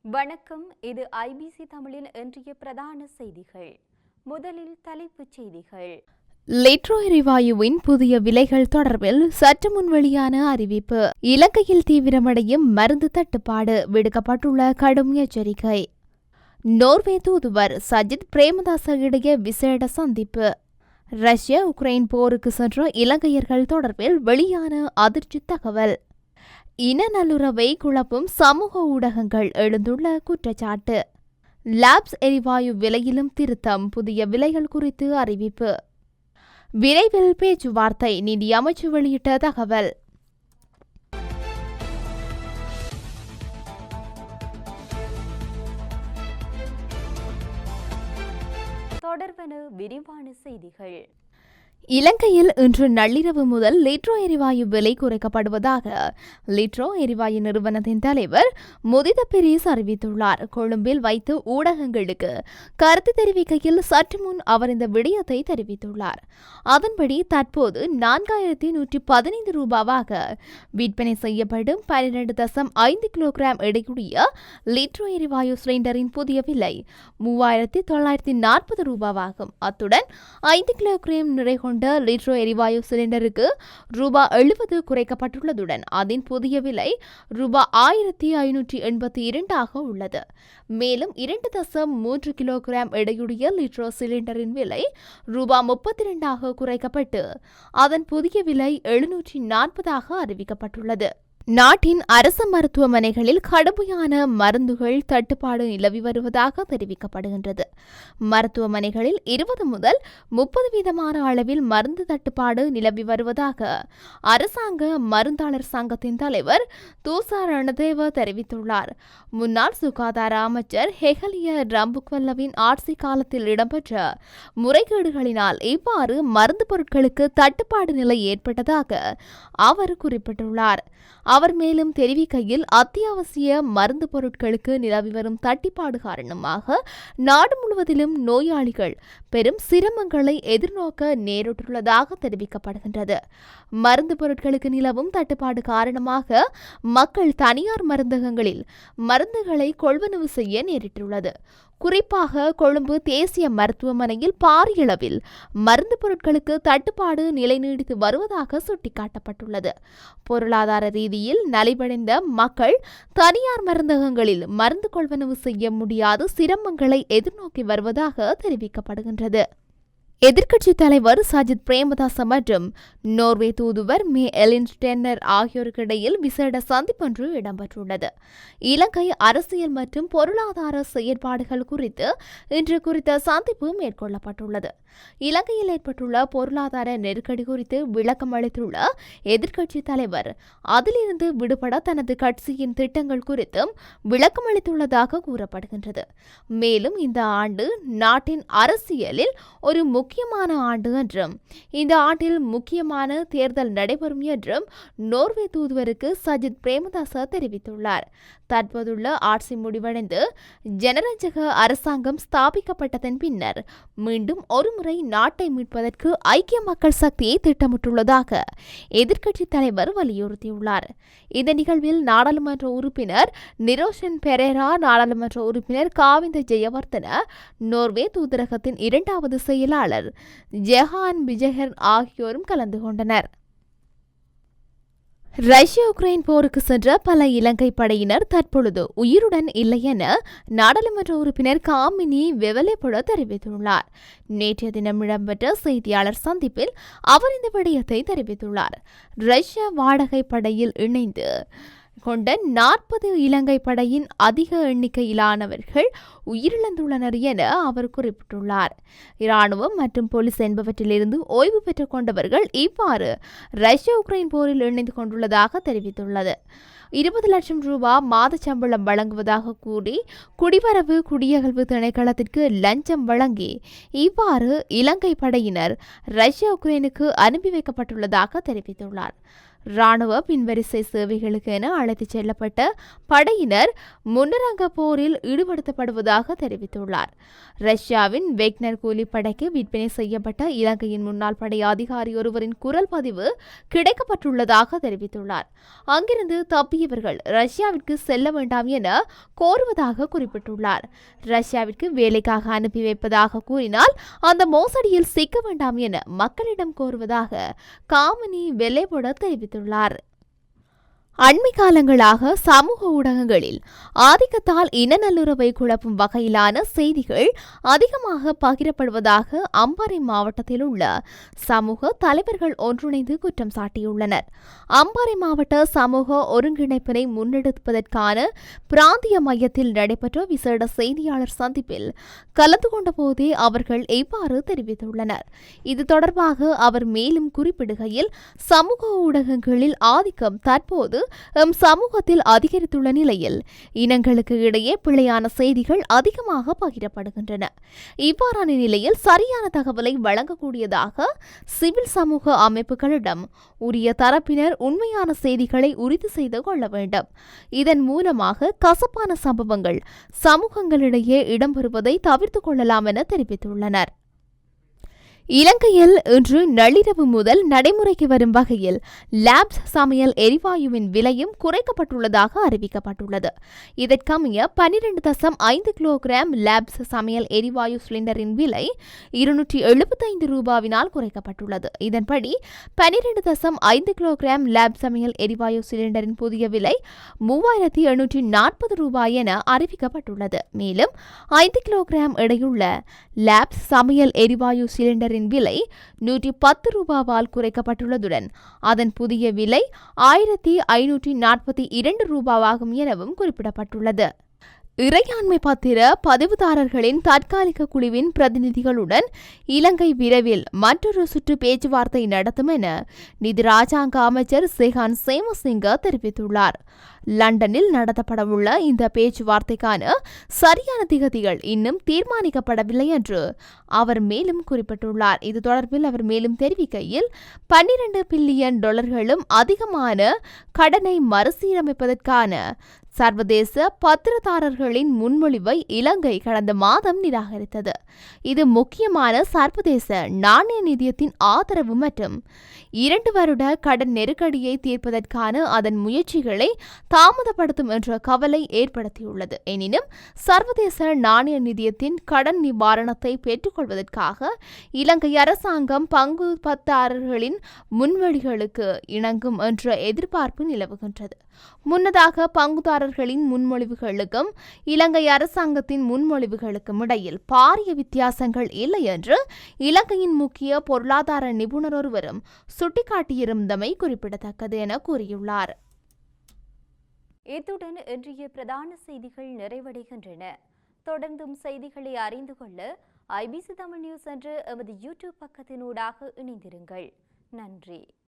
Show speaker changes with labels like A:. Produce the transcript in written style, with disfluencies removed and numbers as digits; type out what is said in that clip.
A: வணக்கம். இது ஐபிசி தமிழின் இன்றைய பிரதான செய்திகள். முதலில் தலைப்புச் செய்திகள்.
B: லிட்ரோ எரிவாயுவின் புதிய விலைகள் தொடர்பில் சற்று முன் வெளியான அறிவிப்பு. இலங்கையில் தீவிரமடையும் மருந்து தட்டுப்பாடு, விடுக்கப்பட்டுள்ள கடும் எச்சரிக்கை. நோர்வே தூதுவர் சஜித் பிரேமதாச இடையே விசேட சந்திப்பு. ரஷ்யா உக்ரைன் போருக்கு சென்ற இலங்கையர்கள் தொடர்பில் வெளியான அதிர்ச்சி தகவல். இன நல்லுறவை குழப்பும் சமூக ஊடகங்கள் எழுந்துள்ள குற்றச்சாட்டு. லாப்ஸ் எரிவாயு விலையிலும் திருத்தம், புதிய விலைகள் குறித்து அறிவிப்பு. விரைவில் பேச்சுவார்த்தை, நிதி அமைச்சு வெளியிட்ட தகவல்.
A: தொடர்வன விரிவான செய்திகள்.
B: இலங்கையில் இன்று நள்ளிரவு முதல் லிட்ரோ எரிவாயு விலை குறைக்கப்படுவதாக லிட்ரோ எரிவாயு நிறுவனத்தின் தலைவர் முதித பெரீஸ் அறிவித்துள்ளார். கொழும்பில் வைத்து ஊடகங்களுக்கு கருத்து தெரிவிக்கையில் சற்று முன் அவர் இந்த விடயத்தை தெரிவித்துள்ளார். அதன்படி தற்போது 4115 ரூபாவாக விற்பனை செய்யப்படும் 12.5 கிலோகிராம் எடையுடைய லிட்ரோ எரிவாயு சிலிண்டரின் புதிய விலை 3940 ரூபாவாகும். அத்துடன் 5 கிலோகிராம் நிறை லிட்ரோ எரிவாயு சிலிண்டருக்கு ரூபாய் 70 குறைக்கப்பட்டுள்ளதுடன் அதன் புதிய விலை ரூபாய் 1582 ஆக உள்ளது. மேலும் 2.3 கிலோகிராம் எடையுடைய லிட்ரோ சிலிண்டரின் விலை ரூபாய் 32 ஆக குறைக்கப்பட்டு அதன் புதிய விலை 740 ஆக அறிவிக்கப்பட்டுள்ளது. நாட்டின் அரசு மருத்துவமனைகளில் கடுமையான மருந்துகள் தட்டுப்பாடு நிலவி வருவதாக தெரிவிக்கப்படுகின்றது. மருத்துவமனைகளில் 20 முதல் 30% அளவில் மருந்து தட்டுப்பாடு நிலவி வருவதாக அரசாங்க மருந்தாளர் சங்கத்தின் தலைவர் தூசா ரணதேவ தெரிவித்துள்ளார். முன்னாள் சுகாதார அமைச்சர் ஹெகலிய ரம்புக்வல்லவின் ஆட்சி காலத்தில் இடம்பெற்ற முறைகேடுகளினால் இவ்வாறு மருந்து பொருட்களுக்கு தட்டுப்பாடு நிலை ஏற்பட்டதாக அவர் குறிப்பிட்டுள்ளார். அவர் மேலும் தெரிவிக்கையில், அத்தியாவசிய மருந்து பொருட்களுக்கு நிலவி வரும் தட்டுப்பாடு காரணமாக நாடு முழுவதிலும் நோயாளிகள் பெரும் சிரமங்களை எதிர்நோக்க நேரிட்டுள்ளதாக தெரிவிக்கப்படுகின்றது. மருந்து பொருட்களுக்கு நிலவும் தட்டுப்பாடு காரணமாக மக்கள் தனியார் மருந்தகங்களில் மருந்துகளை கொள்வனவு செய்ய நேரிட்டுள்ளது. குறிப்பாக கொழும்பு தேசிய மருத்துவமனையில் பாரியளவில் மருந்து பொருட்களுக்கு தட்டுப்பாடு நிலை நீடித்து வருவதாக சுட்டிக்காட்டப்பட்டுள்ளது. பொருளாதார ரீதியில் நலிவடைந்த மக்கள் தனியார் மருந்தகங்களில் மருந்து கொள்வனவு செய்ய முடியாத சிரமங்களை எதிர்நோக்கி வருவதாக தெரிவிக்கப்படுகின்றது. எதிர்க்கட்சித் தலைவர் சஜித் பிரேமதாச மற்றும் நோர்வே தூதுவர் மே எலின் ஸ்டென்னர் ஆகியோருக்கிடையில் விசேட சந்திப்பொன்று இடம்பெற்றுள்ளது. இலங்கை அரசியல் மற்றும் பொருளாதார செயற்பாடுகள் குறித்து இன்று குறித்த சந்திப்பு மேற்கொள்ளப்பட்டுள்ளது. இலங்கையில் ஏற்பட்டுள்ள பொருளாதார நெருக்கடி குறித்து விளக்கம் அளித்துள்ள எதிர்க்கட்சித் தலைவர் அதிலிருந்து விடுபட தனது கட்சியின் திட்டங்கள் குறித்தும் விளக்கம் அளித்துள்ளதாக கூறப்படுகின்றது. மேலும் இந்த ஆண்டு நாட்டின் அரசியலில் ஒரு முக்கியமான ஆண்டு என்றும் இந்த ஆண்டில் முக்கியமான தேர்தல் நடைபெறும் என்றும் நோர்வே தூதுவருக்கு சஜித் பிரேமதாச தெரிவித்துள்ளார். தற்போதுள்ள ஆட்சி முடிவடைந்து ஜனரஞ்சக அரசாங்கம் ஸ்தாபிக்கப்பட்டதன் பின்னர் மீண்டும் ஒருமுறை நாட்டை மீட்பதற்கு ஐக்கிய மக்கள் சக்தியை திட்டமிட்டுள்ளதாக எதிர்க்கட்சித் தலைவர் வலியுறுத்தியுள்ளார். இந்த நிகழ்வில் நாடாளுமன்ற உறுப்பினர் நிரோஷன் பெரேரா, நாடாளுமன்ற உறுப்பினர் காவிந்த ஜெயவர்தன, நோர்வே தூதரகத்தின் 2வது செயலாளர் ஜெஹான் பிஜெஹர் ஆகியோரும் கலந்து கொண்டனர். ரஷ்யா உக்ரைன் போருக்கு சென்ற பல இலங்கை படையினர் தற்பொழுது உயிருடன் இல்லை என நாடாளுமன்ற உறுப்பினர் காமினி வெவலேபுட தெரிவித்துள்ளார். நேற்றைய தினம் இடம்பெற்ற செய்தியாளர் சந்திப்பில் அவர் இந்த விடயத்தை தெரிவித்துள்ளார். ரஷ்யா வாடகை படையில் இணைந்து கொண்ட 40 இலங்கை படையின் அதிக எண்ணிக்கையிலானவர்கள் உயிரிழந்துள்ளனர் என அவர் குறிப்பிட்டுள்ளார். இராணுவம் மற்றும் போலீஸ் என்பவற்றிலிருந்து ஓய்வு பெற்றுக் கொண்டவர்கள் இவ்வாறு ரஷ்யா உக்ரைன் போரில் இணைந்து கொண்டுள்ளதாக தெரிவித்துள்ளது. 20 லட்சம் ரூபாய் மாத சம்பளம் வழங்குவதாக கூறி குடிவரவு குடியகல்வு திணைக்களத்திற்கு லஞ்சம் வழங்கி இவ்வாறு இலங்கை படையினர் ரஷ்யா உக்ரைனுக்கு அனுப்பி வைக்கப்பட்டுள்ளதாக தெரிவித்துள்ளார். இராணுவ பின்வரிசை சேவைகளுக்கு என அழைத்துச் செல்லப்பட்ட படையினர் முன்னரங்க போரில் ஈடுபடுத்தப்படுவதாக தெரிவித்துள்ளார். ரஷ்யாவின் வெக்னர் கூலிப்படைக்கு விற்பனை செய்யப்பட்ட இலங்கையின் முன்னாள் படை அதிகாரி ஒருவரின் குரல் பதிவு கிடைக்கப்பட்டுள்ளதாக தெரிவித்துள்ளார். அங்கிருந்து தப்பியவர்கள் ரஷ்யாவிற்கு செல்ல வேண்டாம் என கோருவதாக குறிப்பிட்டுள்ளார். ரஷ்யாவிற்கு வேலைக்காக அனுப்பி வைப்பதாக கூறினால் அந்த மோசடியில் சிக்க வேண்டாம் என மக்களிடம் கோருவதாக காமினி வெள்ளைபொட தெரிவித்துள்ளார். அண்மை காலங்களாக சமூக ஊடகங்களில் ஆதிக்கத்தால் இன நல்லுறவை குழப்பும் வகையிலான செய்திகள் அதிகமாக பகிரப்படுவதாக அம்பாறை மாவட்டத்தில் உள்ள சமூக தலைவர்கள் ஒன்றிணைந்து குற்றம் சாட்டியுள்ளனர். அம்பாறை மாவட்ட சமூக ஒருங்கிணைப்பினை முன்னெடுப்பதற்கான பிராந்திய மையத்தில் நடைபெற்ற விசேட செய்தியாளர் சந்திப்பில் கலந்து கொண்ட போதே அவர்கள் இவ்வாறு தெரிவித்துள்ளனர். இது தொடர்பாக அவர் மேலும் குறிப்பிடுகையில், சமூக ஊடகங்களில் ஆதிக்கம் தற்போது சமூகத்தில் அதிகரித்துள்ள நிலையில் இனங்களுக்கு இடையே பிழையான செய்திகள் அதிகமாக பகிரப்படுகின்றன. இவ்வாறான நிலையில் சரியான தகவலை வழங்கக்கூடியதாக சிவில் சமூக அமைப்புகளிடம் உரிய தரப்பினர் உண்மையான செய்திகளை உறுதி செய்து கொள்ள வேண்டும். இதன் மூலமாக கசப்பான சம்பவங்கள் சமூகங்களிடையே இடம்பெறுவதை தவிர்த்துக் கொள்ளலாம் என தெரிவித்துள்ளனர். இலங்கையில் இன்று நள்ளிரவு முதல் நடைமுறைக்கு வரும் வகையில் லேப்ஸ் சமையல் எரிவாயுவின் விலையும் குறைக்கப்பட்டுள்ளதாக அறிவிக்கப்பட்டுள்ளது. இதற்கமைய 12.5 கிலோகிராம் லேப்ஸ் சமையல் எரிவாயு சிலிண்டரின் விலை 275 ரூபாவினால் குறைக்கப்பட்டுள்ளது. இதன்படி 12.5 கிலோகிராம் லேப் சமையல் எரிவாயு சிலிண்டரின் புதிய விலை 3840 ரூபாய் என அறிவிக்கப்பட்டுள்ளது. மேலும் 5 கிலோகிராம் எடையுள்ள லேப்ஸ் சமையல் எரிவாயு சிலிண்டரின் விலை 110 ரூபாவால் குறைக்கப்பட்டுள்ளதுடன் அதன் புதிய விலை 1542 ரூபாவாகும் எனவும் குறிப்பிடப்பட்டுள்ளது. இறையாண்மை பத்திர பதிவுதாரர்களின் தற்காலிக குழுவின் பிரதிநிதிகளுடன் இலங்கை விரைவில் மற்றொரு சுற்று பேச்சுவார்த்தை நடத்தும் என நிதி ராஜாங்க அமைச்சர் செஹான் சேமசிங்க தெரிவித்துள்ளார். லண்டனில் நடத்தப்படவுள்ள இந்த பேச்சுவார்த்தைக்கான சரியான திகதிகள் இன்னும் தீர்மானிக்கப்படவில்லை என்று அவர் மேலும் குறிப்பிட்டுள்ளார். இது தொடர்பில் அவர் மேலும் தெரிவிக்கையில், 12 பில்லியன் டாலர்களும் அதிகமான கடனை மறுசீரமைப்பதற்கான சர்வதேச பத்திரதாரர்களின் முன்மொழிவை இலங்கை கடந்த மாதம் நிராகரித்தது. இது முக்கியமான சர்வதேச நாணய நிதியத்தின் ஆதரவு மற்றும் 2 வருட கடன் நெருக்கடியை தீர்ப்பதற்கான அதன் முயற்சிகளை தாமதப்படுத்தும் என்ற கவலை ஏற்படுத்தியுள்ளது. எனினும் சர்வதேச நாணய நிதியத்தின் கடன் நிவாரணத்தை பெற்றுக்கொள்வதற்காக இலங்கை அரசாங்கம் பங்கு பத்தாரர்களின் முன்மொழிகளுக்கு இணங்கும் என்ற எதிர்பார்ப்பு நிலவுகின்றது. முன்னதாக பங்குதாரர்களின் முன்மொழிவுகளுக்கும் இலங்கை அரசாங்கத்தின் முன்மொழிவுகளுக்கும் இடையில் பாரிய வித்தியாசங்கள் இல்லை என்று இலங்கையின் முக்கிய பொருளாதார நிபுணர் ஒருவரும் சுட்டிக்காட்டியிருந்தமை குறிப்பிடத்தக்கது என கூறியுள்ளார்.
A: இத்துடன் இன்றைய பிரதான செய்திகள் நிறைவடைகின்றன. தொடர்ந்தும் செய்திகளை அறிந்து கொள்ள IBC தமிழ் நியூஸ் என்ற எமது யூடியூப் பக்கத்தினூடாக இணைந்திருங்கள். நன்றி.